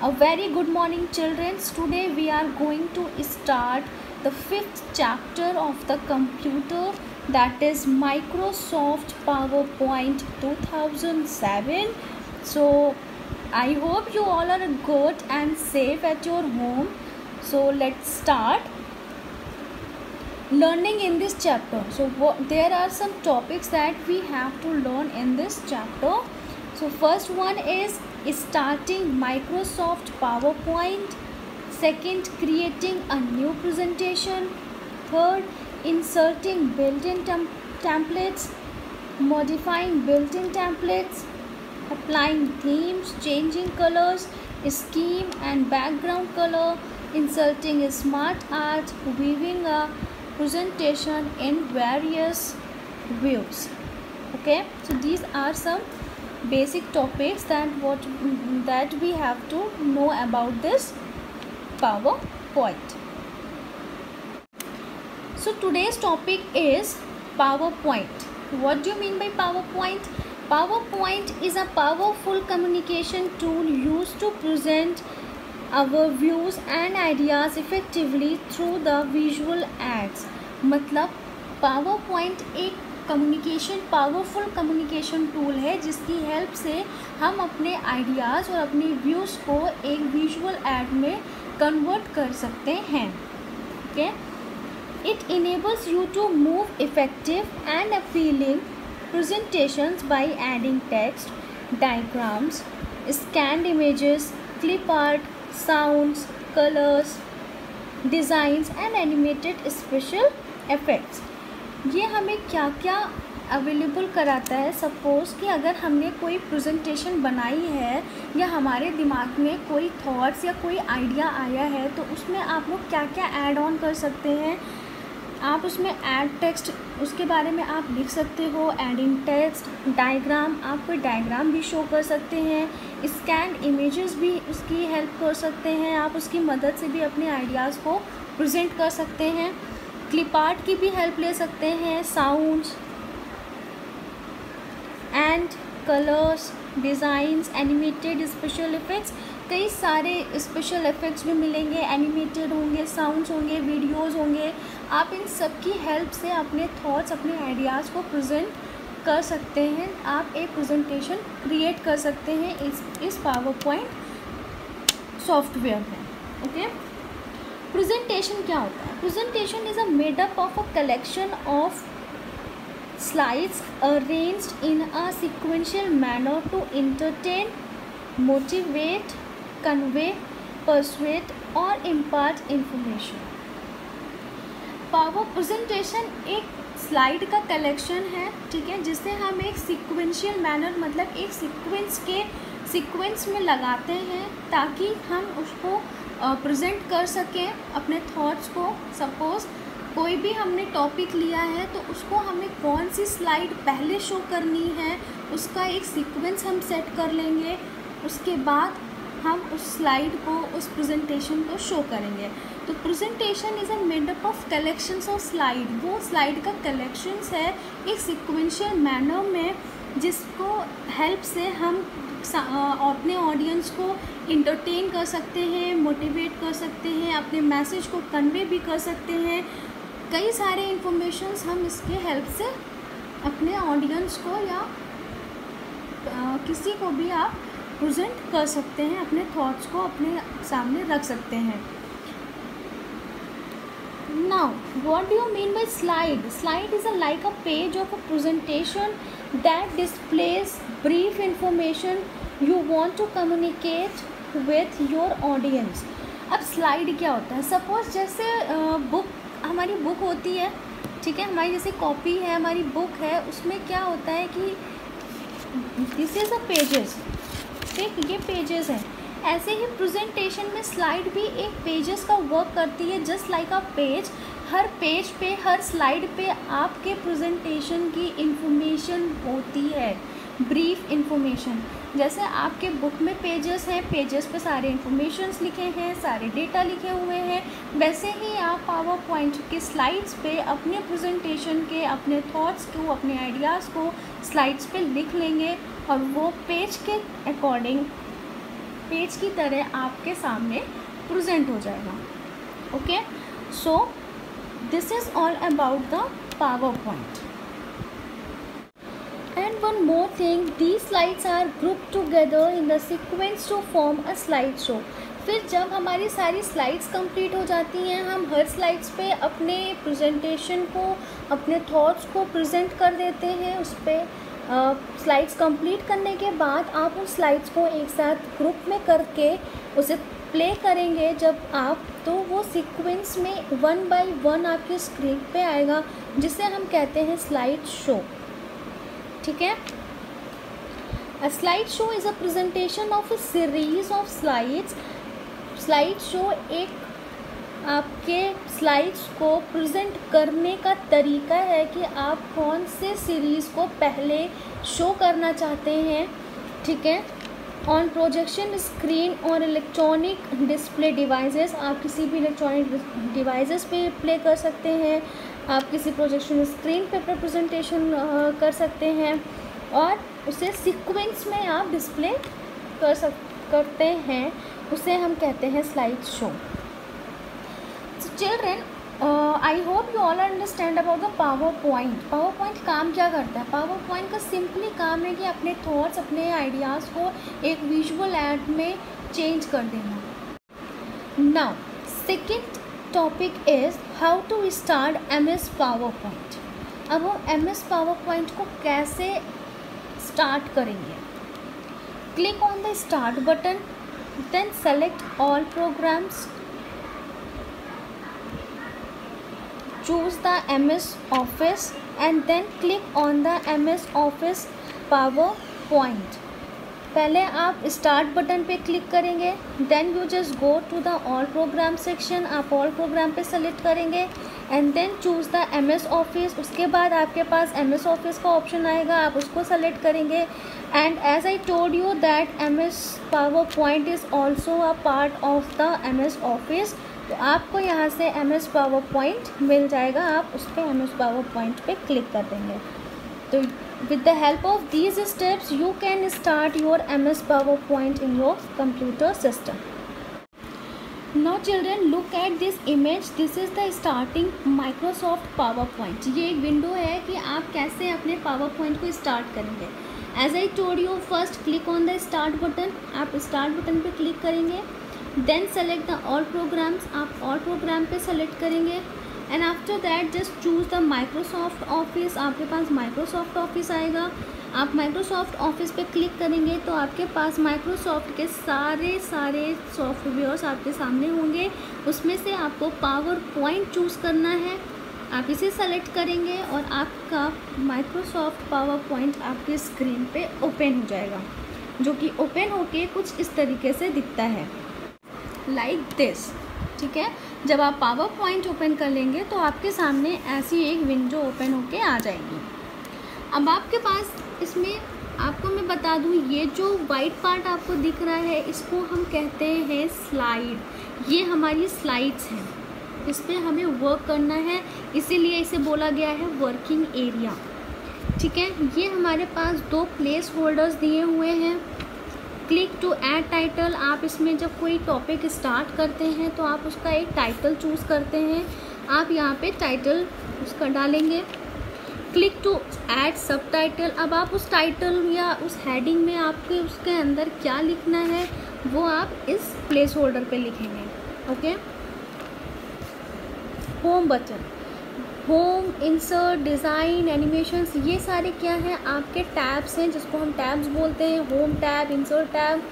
A very good morning, children. Today we are going to start the fifth chapter of the computer, that is Microsoft PowerPoint 2007. So I hope you all are good and safe at your home. So let's start learning in this chapter. So there are some topics that we have to learn in this chapter. So first one is starting Microsoft PowerPoint. Second, creating a new presentation. Third, inserting built-in templates, modifying built-in templates, applying themes, changing colors, scheme and background color, inserting smart art, weaving a presentation in various views. Okay, so these are some basic topics that we have to know about this PowerPoint. So today's topic is PowerPoint. What do you mean by PowerPoint? PowerPoint is a powerful communication tool used to present our views and ideas effectively through the visual aids. मतलब PowerPoint एक powerful communication tool है जिसकी help से हम अपने ideas और अपने views को एक विजुअल ऐड में कन्वर्ट कर सकते हैं. Okay, it enables you to move effective and appealing presentations by adding text, diagrams, scanned images, clip art, sounds, colors, designs and animated special effects. ये हमें क्या क्या अवेलेबल कराता है. सपोज़ कि अगर हमने कोई प्रेजेंटेशन बनाई है या हमारे दिमाग में कोई थॉट्स या कोई आइडिया आया है तो उसमें आप लोग क्या क्या ऐड ऑन कर सकते हैं. आप उसमें ऐड टेक्स्ट, उसके बारे में आप लिख सकते हो. एडिंग टेक्स्ट, डायग्राम, आप कोई डायग्राम भी शो कर सकते हैं. स्कैन इमेजेस भी उसकी हेल्प कर सकते हैं. आप उसकी मदद से भी अपने आइडियाज़ को प्रेजेंट कर सकते हैं. क्लिप आर्ट की भी हेल्प ले सकते हैं. Sounds and colours, designs, animated special effects, कई सारे स्पेशल इफ़ेक्ट्स भी मिलेंगे. एनिमेटेड होंगे, साउंड्स होंगे, वीडियोस होंगे. आप इन सब की हेल्प से अपने थॉट्स, अपने आइडियाज़ को प्रेजेंट कर सकते हैं. आप एक प्रेजेंटेशन क्रिएट कर सकते हैं इस पावरपॉइंट सॉफ्टवेयर में. ओके, प्रेजेंटेशन क्या होता है? Presentation is a made up of a collection of slides arranged in a sequential manner to entertain, motivate, convey, persuade or impart information. Power presentation एक स्लाइड का कलेक्शन है, ठीक है, जिसे हम एक सीक्वेंशियल मैनर मतलब एक सीक्वेंस में लगाते हैं ताकि हम उसको प्रेजेंट कर सकें अपने थॉट्स को. सपोज़ कोई भी हमने टॉपिक लिया है तो उसको हमें कौन सी स्लाइड पहले शो करनी है उसका एक सीक्वेंस हम सेट कर लेंगे. उसके बाद हम उस स्लाइड को, उस प्रेजेंटेशन को शो करेंगे. तो presentation is a made up of collections of slide. वो स्लाइड का कलेक्शंस है एक सीक्वेंशियल मैनर में जिसको हेल्प से हम अपने ऑडियंस को इंटरटेन कर सकते हैं, मोटिवेट कर सकते हैं, अपने मैसेज को कन्वे भी कर सकते हैं. कई सारे इन्फॉर्मेशंस हम इसके हेल्प से अपने ऑडियंस को या किसी को भी आप प्रेजेंट कर सकते हैं, अपने थॉट्स को अपने सामने रख सकते हैं. Now what do you mean by slide? Slide is like a page of a presentation that displays brief information you want to communicate with your audience. अब स्लाइड क्या होता है? सपोज जैसे हमारी बुक होती है, ठीक है, हमारी जैसे कॉपी है, हमारी बुक है, उसमें क्या होता है कि दिस इज़ अ पेजेस, ठीक, ये पेजेस हैं. ऐसे ही प्रेजेंटेशन में स्लाइड भी एक पेजेस का वर्क करती है, just like a page. Her page पे, हर स्लाइड पे आपके प्रेजेंटेशन की इंफॉर्मेशन होती है, ब्रीफ इंफॉर्मेशन. जैसे आपके बुक में पेजेस हैं, पेजेस पे सारे इन्फॉर्मेशंस लिखे हैं, सारे डेटा लिखे हुए हैं, वैसे ही आप पावर पॉइंट के स्लाइड्स पे अपने प्रेजेंटेशन के, अपने थॉट्स को, अपने आइडियाज़ को स्लाइड्स पे लिख लेंगे और वो पेज के अकॉर्डिंग पेज की तरह आपके सामने प्रेजेंट हो जाएगा। Okay, so this is all about the power point. And one more thing, these slides are grouped together in the sequence to form a slide show। फिर जब हमारी सारी स्लाइड्स कंप्लीट हो जाती हैं, हम हर स्लाइड्स पे अपने प्रेजेंटेशन को, अपने थॉट्स को प्रेजेंट कर देते हैं। उस पर स्लाइड्स कंप्लीट करने के बाद आप उन स्लाइड्स को एक साथ ग्रुप में करके उसे प्ले करेंगे जब आप, तो वो सीक्वेंस में 1 बाय 1 आपकी स्क्रीन पे आएगा, जिसे हम कहते हैं स्लाइड शो। ठीक है, अ slide show is a presentation of a series of slides. Slide show एक आपके स्लाइड्स को प्रेजेंट करने का तरीका है कि आप कौन से सीरीज़ को पहले शो करना चाहते हैं। ठीक है, ऑन प्रोजेक्शन स्क्रीन और इलेक्ट्रॉनिक डिस्प्ले डिवाइसेस, आप किसी भी इलेक्ट्रॉनिक डिवाइसेस पे प्ले कर सकते हैं, आप किसी प्रोजेक्शन स्क्रीन पे प्रेजेंटेशन कर सकते हैं और उसे सीक्वेंस में आप डिस्प्ले करते हैं, उसे हम कहते हैं slide show. So children, I hope you all understand about the power point. Power point काम क्या करता है? पावर पॉइंट का सिंपली काम है कि अपने थॉट्स, अपने आइडियाज़ को एक विजुअल ऐड में चेंज कर देना। Now second topic is how to start MS PowerPoint. अब हम MS पावर पॉइंट को कैसे स्टार्ट करेंगे? Click on the start button, then select all programs, choose the MS Office and then click on the MS Office PowerPoint। पहले आप start button पे click करेंगे, then you just go to the all program section, आप all program पे select करेंगे and then choose the MS Office. उसके बाद आपके पास MS ऑफिस का ऑप्शन आएगा, आप उसको सेलेक्ट करेंगे and as I told you that MS PowerPoint is also a part of the MS Office. तो आपको यहाँ से MS PowerPoint मिल जाएगा, आप उस पर MS PowerPoint पे क्लिक कर देंगे। तो with the help of these steps you can start your MS PowerPoint in your computer system। Now children, look at this image, this is the starting Microsoft PowerPoint। ये एक window है कि आप कैसे अपने PowerPoint को स्टार्ट करेंगे। As I told you, first click on the start button, आप स्टार्ट बटन पे क्लिक करेंगे, then select the all programs, आप ऑल प्रोग्राम पे सेलेक्ट करेंगे and after that just choose the Microsoft Office. आपके पास माइक्रोसॉफ्ट ऑफिस आएगा, आप माइक्रोसॉफ्ट ऑफिस पे क्लिक करेंगे तो आपके पास माइक्रोसॉफ्ट के सारे सॉफ्टवेयर्स आपके सामने होंगे। उसमें से आपको पावर पॉइंट चूज़ करना है, आप इसे सेलेक्ट करेंगे और आपका माइक्रोसॉफ्ट पावर पॉइंट आपके स्क्रीन पे ओपन हो जाएगा, जो कि ओपन होके कुछ इस तरीके से दिखता है, लाइक दिस। ठीक है, जब आप पावर पॉइंट ओपन कर लेंगे तो आपके सामने ऐसी एक विंडो ओपन होके आ जाएगी। अब आपके पास इसमें आपको मैं बता दूं, ये जो वाइट पार्ट आपको दिख रहा है इसको हम कहते हैं स्लाइड। ये हमारी स्लाइड्स हैं, इस पर हमें वर्क करना है, इसीलिए इसे बोला गया है वर्किंग एरिया। ठीक है, ये हमारे पास 2 प्लेस होल्डर्स दिए हुए हैं। क्लिक टू ऐड टाइटल, आप इसमें जब कोई टॉपिक स्टार्ट करते हैं तो आप उसका एक टाइटल चूज़ करते हैं, आप यहाँ पे टाइटल उसका डालेंगे। क्लिक टू ऐड सब टाइटल, अब आप उस टाइटल या उस हेडिंग में आपके उसके अंदर क्या लिखना है वो आप इस प्लेस होल्डर पे लिखेंगे। Okay, home button, home, insert, design, animations, ये सारे क्या हैं? आपके टैब्स हैं, जिसको हम टैब्स बोलते हैं। होम टैब, इंसर्ट टैब,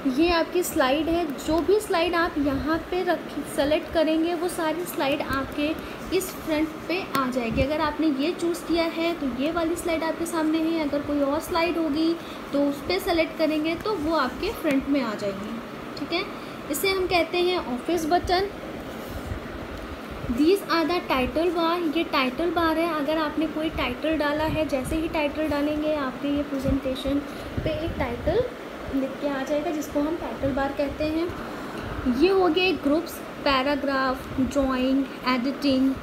ये आपकी स्लाइड है। जो भी स्लाइड आप यहाँ पे सेलेक्ट करेंगे वो सारी स्लाइड आपके इस फ्रंट पे आ जाएगी। अगर आपने ये चूज़ किया है तो ये वाली स्लाइड आपके सामने है, अगर कोई और स्लाइड होगी तो उस पर सेलेक्ट करेंगे तो वो आपके फ्रंट में आ जाएगी। ठीक है, इसे हम कहते हैं Office button. These are the title bar, ये टाइटल बार है। अगर आपने कोई टाइटल डाला है, जैसे ही टाइटल डालेंगे आपके ये प्रेजेंटेशन पे एक टाइटल लिख के आ जाएगा, जिसको हम टाइटल बार कहते हैं। ये हो गए groups, paragraph, drawing, editing,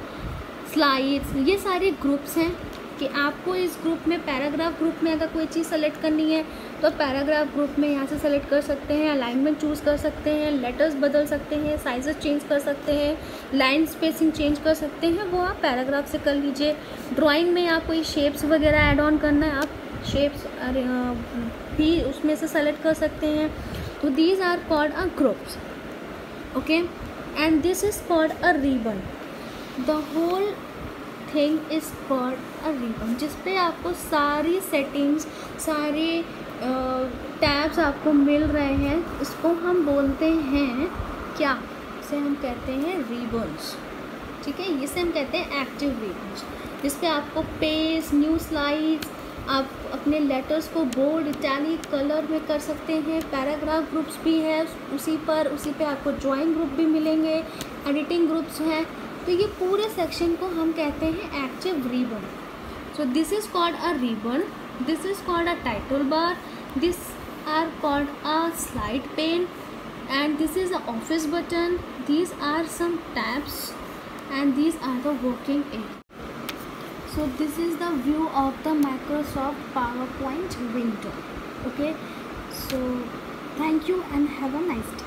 slides, ये सारे ग्रुप्स हैं कि आपको इस ग्रुप में, पैराग्राफ ग्रुप में अगर कोई चीज़ सेलेक्ट करनी है तो पैराग्राफ ग्रुप में यहाँ से सेलेक्ट कर सकते हैं, अलाइनमेंट चूज़ कर सकते हैं, लेटर्स बदल सकते हैं, साइजेस चेंज कर सकते हैं, लाइन स्पेसिंग चेंज कर सकते हैं, वो आप पैराग्राफ से कर लीजिए। ड्राइंग में आप कोई शेप्स वगैरह ऐड ऑन करना है, आप शेप्स भी उसमें से सेलेक्ट कर सकते हैं। तो these are called a groups, okay, and this is called a ribbon. The whole thing is called a ribbon, जिस पे आपको सारी सेटिंग्स, सारे टैब्स आपको मिल रहे हैं। इसको हम बोलते हैं क्या, इसे हम कहते हैं रिबन्स, ठीक है। इसे हम कहते हैं एक्टिव रिबन्स, जिस पे आपको पेज, न्यू स्लाइड्स, आप अपने लेटर्स को बोल्ड, इटैलिक, कलर में कर सकते हैं। पैराग्राफ ग्रुप्स भी है उसी पे आपको ड्राइंग ग्रुप भी मिलेंगे, एडिटिंग ग्रुप्स हैं। तो ये पूरे सेक्शन को हम कहते हैं active ribbon. So this is called a ribbon, this is called a title bar, this are called a slide pane, and this is the office button. These are some tabs and these are the working area. So this is the view of the Microsoft PowerPoint window. Okay, so thank you and have a nice day.